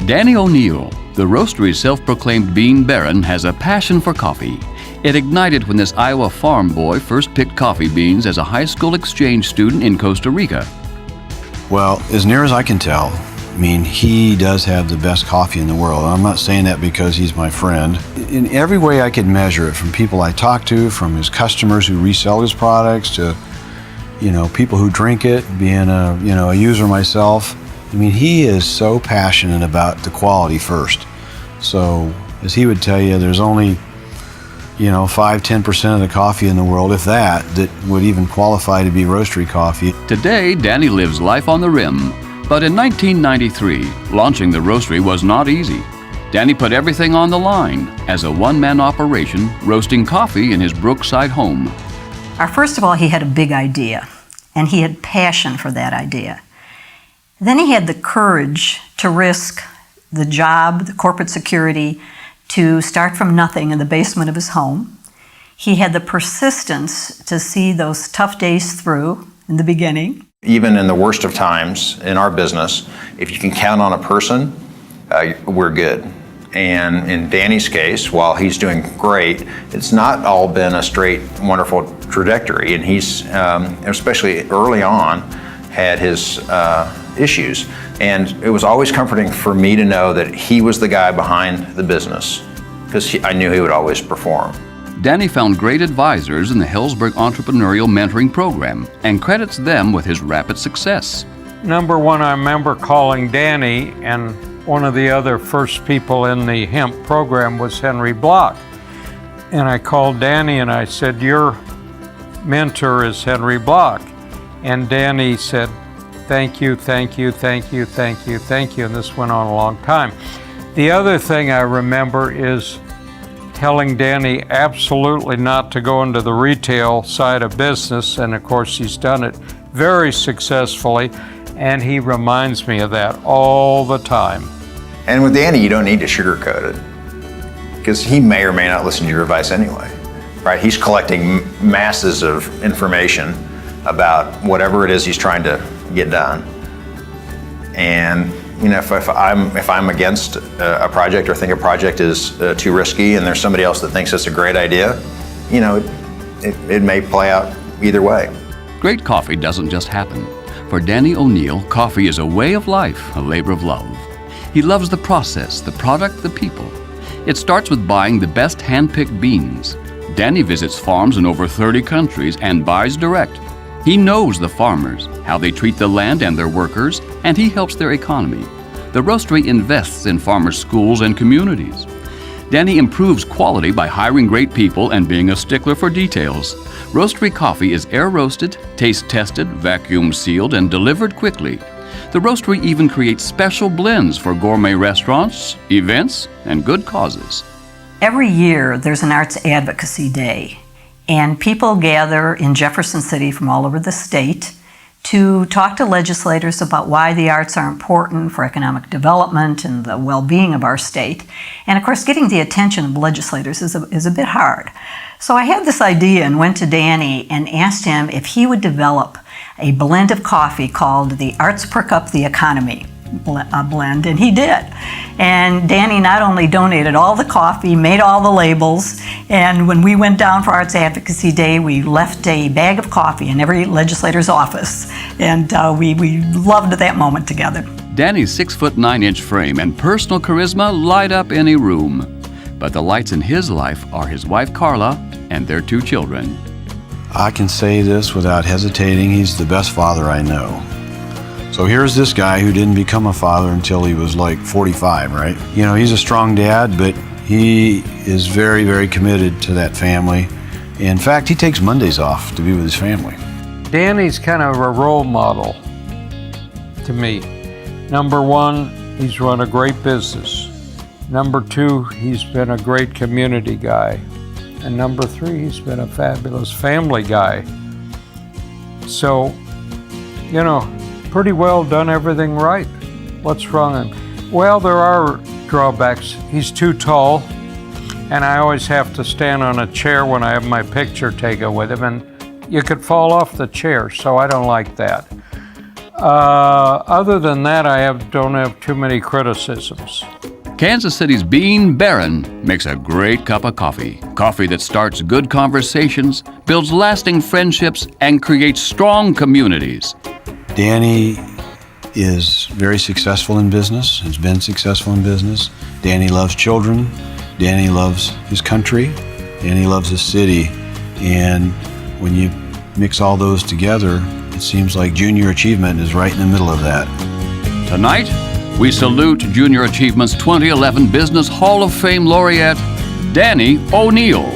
Danny O'Neill, the roastery's self-proclaimed bean baron, has a passion for coffee. It ignited when this Iowa farm boy first picked coffee beans as a high school exchange student in Costa Rica. Well, as near as I can tell, he does have the best coffee in the world. I'm not saying that because he's my friend. In every way I could measure it, from people I talk to, from his customers who resell his products, to people who drink it, being a user myself. He is so passionate about the quality first. So, as he would tell you, there's only 5-10% of the coffee in the world, if that would even qualify to be roastery coffee. Today, Danny lives life on the rim. But in 1993, launching the roastery was not easy. Danny put everything on the line as a one-man operation, roasting coffee in his Brookside home. First of all, he had a big idea, and he had passion for that idea. Then he had the courage to risk the job, the corporate security, to start from nothing in the basement of his home. He had the persistence to see those tough days through in the beginning. Even in the worst of times in our business, if you can count on a person, we're good. And in Danny's case, while he's doing great, it's not all been a straight, wonderful trajectory. And he's, especially early on, had his issues. And it was always comforting for me to know that he was the guy behind the business, because I knew he would always perform. Danny found great advisors in the Hillsburg Entrepreneurial Mentoring Program and credits them with his rapid success. Number one, I remember calling Danny, and one of the other first people in the hemp program was Henry Block. And I called Danny and I said, "Your mentor is Henry Block." And Danny said, "Thank you, thank you, thank you, thank you, thank you." And this went on a long time. The other thing I remember is telling Danny absolutely not to go into the retail side of business, and of course he's done it very successfully, and he reminds me of that all the time. And with Danny, you don't need to sugarcoat it, because he may or may not listen to your advice anyway, right? He's collecting masses of information about whatever it is he's trying to get done. And if I'm against a project or think a project is too risky, and there's somebody else that thinks it's a great idea, it may play out either way. Great coffee doesn't just happen. For Danny O'Neill, coffee is a way of life, a labor of love. He loves the process, the product, the people. It starts with buying the best hand-picked beans. Danny visits farms in over 30 countries and buys direct. He knows the farmers, how they treat the land and their workers, and he helps their economy. The roastery invests in farmers' schools and communities. Danny improves quality by hiring great people and being a stickler for details. Roastery coffee is air-roasted, taste-tested, vacuum-sealed, and delivered quickly. The roastery even creates special blends for gourmet restaurants, events, and good causes. Every year, there's an Arts Advocacy Day, and people gather in Jefferson City from all over the state to talk to legislators about why the arts are important for economic development and the well-being of our state. And of course, getting the attention of legislators is a bit hard. So I had this idea and went to Danny and asked him if he would develop a blend of coffee called the Arts Perk Up the Economy blend, and he did. And Danny not only donated all the coffee, made all the labels, and when we went down for Arts Advocacy Day, we left a bag of coffee in every legislator's office, and we loved that moment together. Danny's 6'9" frame and personal charisma light up any room. But the lights in his life are his wife Carla and their 2 children. I can say this without hesitating, he's the best father I know. So here's this guy who didn't become a father until he was like 45, right? He's a strong dad, but he is very, very committed to that family. In fact, he takes Mondays off to be with his family. Danny's kind of a role model to me. Number one, he's run a great business. Number 2, he's been a great community guy. And number 3, he's been a fabulous family guy. So, pretty well done everything right. What's wrong? Well, there are drawbacks. He's too tall, and I always have to stand on a chair when I have my picture taken with him, and you could fall off the chair, so I don't like that. Other than that, I don't have too many criticisms. Kansas City's Bean Baron makes a great cup of coffee. Coffee that starts good conversations, builds lasting friendships, and creates strong communities. Danny is very successful in business, has been successful in business. Danny loves children. Danny loves his country. Danny loves his city. And when you mix all those together, it seems like junior achievement is right in the middle of that. Tonight, we salute Junior Achievement's 2011 Business Hall of Fame laureate, Danny O'Neill.